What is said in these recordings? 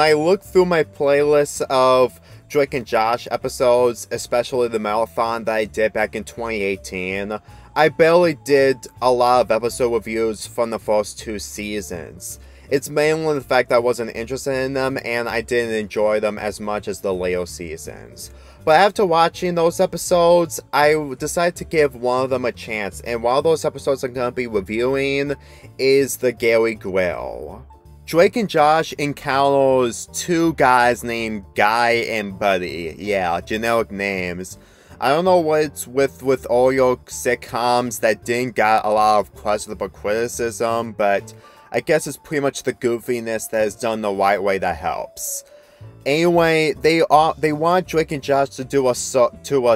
I look through my playlist of Drake and Josh episodes, especially the marathon that I did back in 2018, I barely did a lot of episode reviews from the first 2 seasons. It's mainly the fact that I wasn't interested in them and I didn't enjoy them as much as the later seasons. But after watching those episodes, I decided to give one of them a chance, and one of those episodes I'm going to be reviewing is the Gary Grill. Drake and Josh encounters 2 guys named Guy and Buddy. Yeah, generic names. I don't know what it's with all your sitcoms that didn't get a lot of questionable criticism, but I guess it's pretty much the goofiness that is done the right way that helps. Anyway, they want Drake and Josh to do a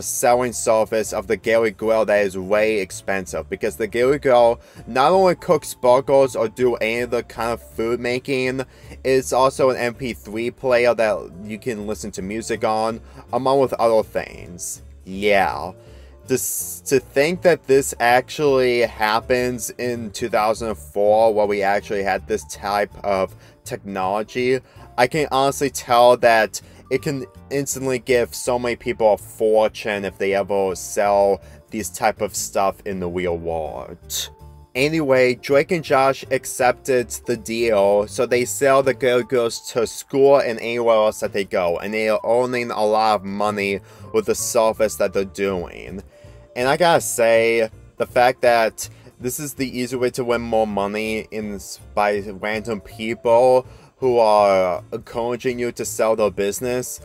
selling service of the Gary Grill that is way expensive, because the Gary Grill not only cooks burgers or do any other kind of food making, it's also an MP3 player that you can listen to music on, among with other things. Yeah. To think that this actually happens in 2004, where we actually had this type of technology, I can honestly tell that it can instantly give so many people a fortune if they ever sell these type of stuff in the real world. Anyway, Drake and Josh accepted the deal, so they sell the Gary Grills to school and anywhere else that they go, and they are earning a lot of money with the service that they're doing. And I gotta say, the fact that this is the easy way to win more money by random people who are encouraging you to sell their business,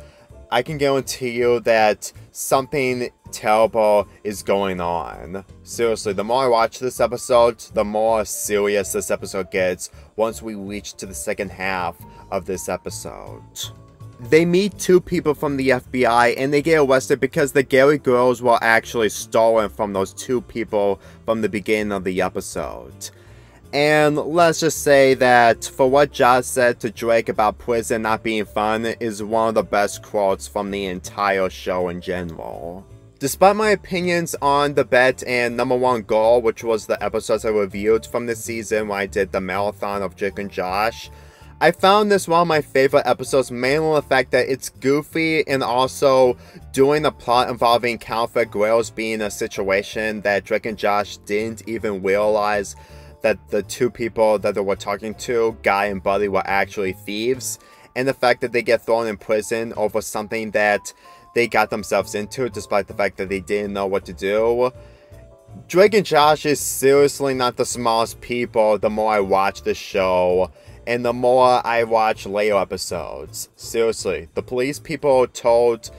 I can guarantee you that something terrible is going on. Seriously, the more I watch this episode, the more serious this episode gets once we reach to the second half of this episode. They meet 2 people from the FBI and they get arrested because the Gary Grills were actually stolen from those 2 people from the beginning of the episode. And let's just say that for what Josh said to Drake about prison not being fun is one of the best quotes from the entire show in general. Despite my opinions on The Bet and Number One Girl, which was the episodes I reviewed from this season when I did the marathon of Drake and Josh, I found this one of my favorite episodes, mainly the fact that it's goofy and also doing the plot involving counterfeit grills being a situation that Drake and Josh didn't even realize that the 2 people that they were talking to, Guy and Buddy, were actually thieves, and the fact that they get thrown in prison over something that they got themselves into despite the fact that they didn't know what to do. Drake and Josh is seriously not the smartest people the more I watch the show, and the more I watch later episodes. Seriously, the police people told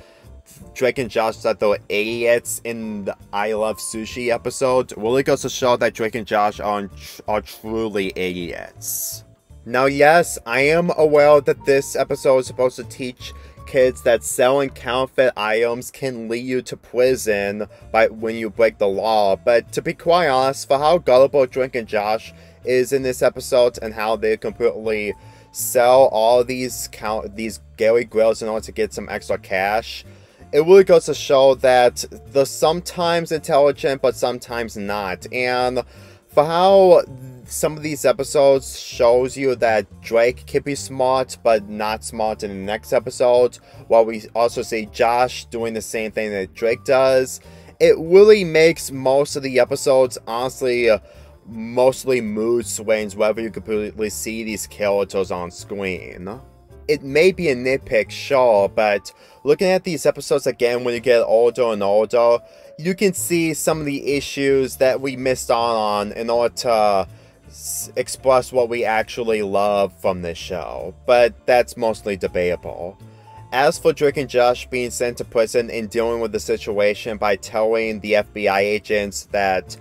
Drake and Josh that they were idiots in the I Love Sushi episode really goes to show that Drake and Josh are truly idiots. Now yes, I am aware that this episode is supposed to teach kids that selling counterfeit items can lead you to prison when you break the law, but to be quite honest, for how gullible Drake and Josh is in this episode and how they completely sell all these Gary Grills in order to get some extra cash, it really goes to show that they're sometimes intelligent but sometimes not. And for how some of these episodes shows you that Drake can be smart but not smart in the next episode, while we also see Josh doing the same thing that Drake does, it really makes most of the episodes honestly mostly mood swings wherever you completely see these characters on screen. It may be a nitpick, sure, but looking at these episodes again when you get older and older, you can see some of the issues that we missed on in order to express what we actually love from this show, but that's mostly debatable. As for Drake and Josh being sent to prison and dealing with the situation by telling the FBI agents that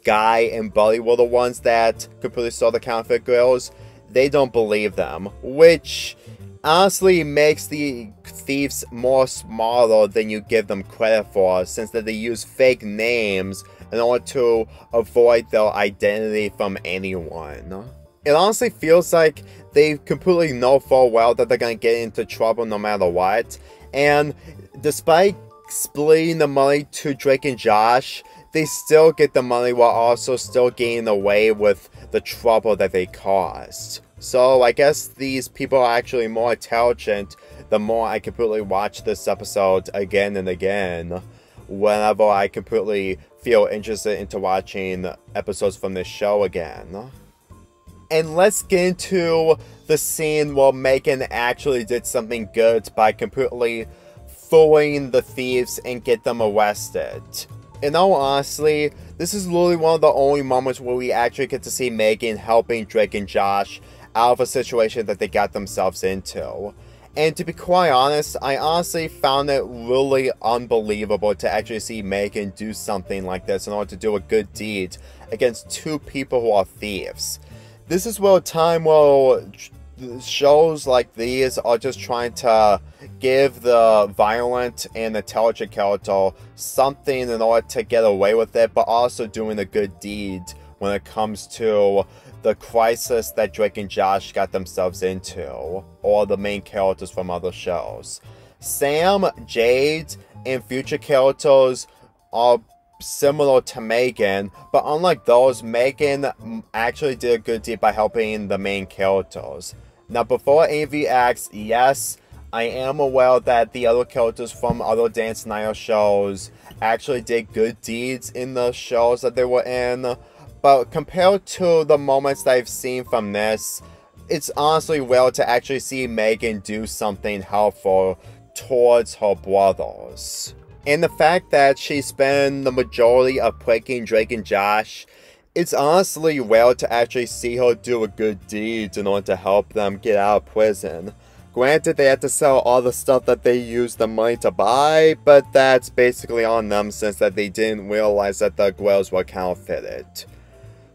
Guy and Buddy were the ones that completely stole the counterfeit grills, they don't believe them, which honestly makes the thieves more smarter than you give them credit for, since that they use fake names in order to avoid their identity from anyone. It honestly feels like they completely know full well that they're gonna get into trouble no matter what, and despite splitting the money to Drake and Josh, they still get the money while also still getting away with the trouble that they caused. So I guess these people are actually more intelligent the more I completely watch this episode again and again, whenever I completely feel interested into watching episodes from this show again. And let's get into the scene where Megan actually did something good by completely fooling the thieves and get them arrested. In all honesty, this is literally one of the only moments where we actually get to see Megan helping Drake and Josh out of a situation that they got themselves into. And to be quite honest, I honestly found it really unbelievable to actually see Megan do something like this in order to do a good deed against two people who are thieves. This is where a time where shows like these are just trying to give the violent and intelligent character something in order to get away with it, but also doing a good deed when it comes to the crisis that Drake and Josh got themselves into, or the main characters from other shows. Sam, Jade, and future characters are similar to Megan, but unlike those, Megan actually did a good deed by helping the main characters. Now, before any of you ask, yes, I am aware that the other characters from other Dan Snyder shows actually did good deeds in the shows that they were in, but compared to the moments that I've seen from this, it's honestly rare to actually see Megan do something helpful towards her brothers. And the fact that she spent the majority of pranking Drake and Josh, it's honestly rare to actually see her do a good deed in order to help them get out of prison. Granted, they had to sell all the stuff that they used the money to buy, but that's basically on them since that they didn't realize that the grails were counterfeited.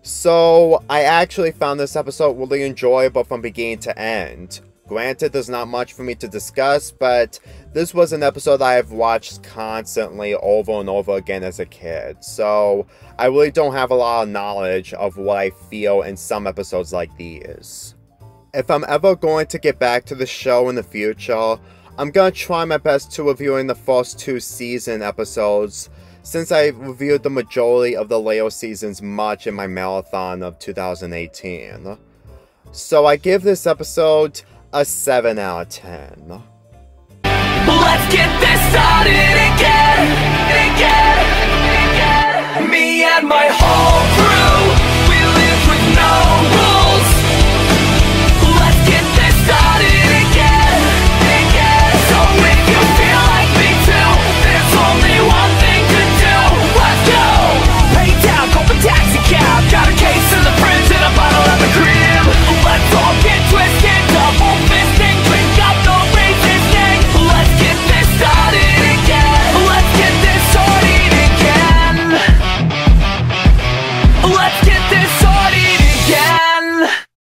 So, I actually found this episode really enjoyable from beginning to end. Granted, there's not much for me to discuss, but this was an episode I have watched constantly over and over again as a kid, so I really don't have a lot of knowledge of what I feel in some episodes like these. If I'm ever going to get back to the show in the future, I'm gonna try my best to reviewing the first 2 season episodes, since I reviewed the majority of the later seasons much in my marathon of 2018. So I give this episode a 7 out of 10. Let's get this started again. Me and my whole crew.